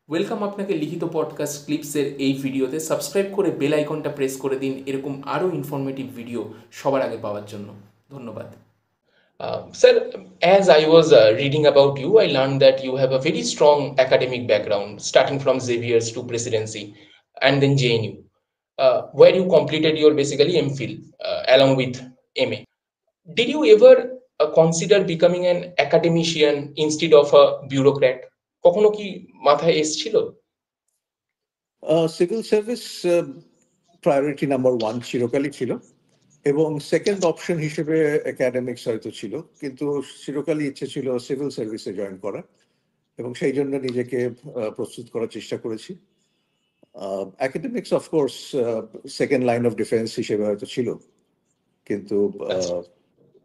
Welcome আপনাকে লিখিত podcast ক্লিপসের এই ভিডিওতে। সাবস্ক্রাইব করে বেল আইকনটা প্রেস করে দিন এরকম আরও ইনফরমেটিভ ভিডিও সবার আগে পাওয়ার জন্য। ধন্যবাদ। Sir, as I was reading about you, I learned that you have a very strong academic background, starting from Xavier's to presidency and then JNU, where you completed your basically MPhil along with MA. Did you ever consider becoming an academician instead of a bureaucrat? কখনো কি মাথায় এসেছিল? Civil service priority number 1 চিরকালই ছিল, এবং second option হিসেবে academics হয়তো ছিল, কিন্তু চিরকালই ইচ্ছে ছিল সিভিল সার্ভিসে জয়েন করা, এবং সেই জন্য নিজেকে প্রস্তুত করার চেষ্টা করেছি। Academics of course second line of defence হিসেবে হয়তো ছিল, কিন্তু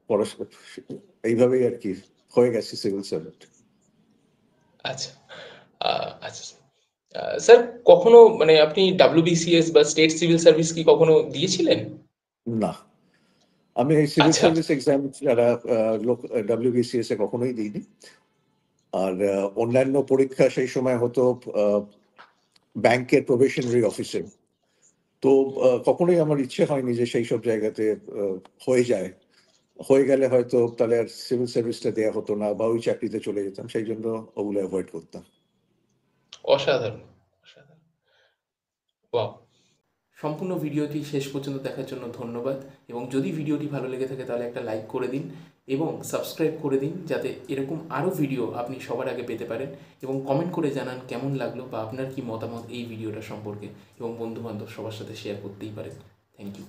পড়াশোনা এইভাবেই আর কি হয়ে গেছে সিভিল সার্ভেন্ট। আচ্ছা আচ্ছা স্যার, কখনো মানে আপনি WBCS বা স্টেট সিভিল সার্ভিস কি কখনো দিয়েছিলেন? না, আমি সিভিল সার্ভিস এক্সাম যারা WBCS এ কখনোই দিইনি। আর অন্যান্য পরীক্ষা সেই সময় হতো ব্যাংকের প্রবেশনারি অফিসে, তো কখনোই আমার ইচ্ছে হয়নি যে সেই সব জায়গাতে হয়ে গেলে হয়তো তাহলে আর সিভিল সার্ভিসটা দেওয়া হতো না, বা ওই চাকরিতে চলে যেতাম, সেই জন্য ওগুলো অ্যাভয়েড করতাম। অসাধারণ, অসাধারণ। বাহ। সম্পূর্ণ ভিডিওটি শেষ পর্যন্ত দেখার জন্য ধন্যবাদ, এবং যদি ভিডিওটি ভালো লেগে থাকে তাহলে একটা লাইক করে দিন এবং সাবস্ক্রাইব করে দিন, যাতে এরকম আরও ভিডিও আপনি সবার আগে পেতে পারেন। এবং কমেন্ট করে জানান কেমন লাগলো বা আপনার কি মতামত এই ভিডিওটা সম্পর্কে, এবং বন্ধুবান্ধব সবার সাথে শেয়ার করতেই পারেন। Thank you.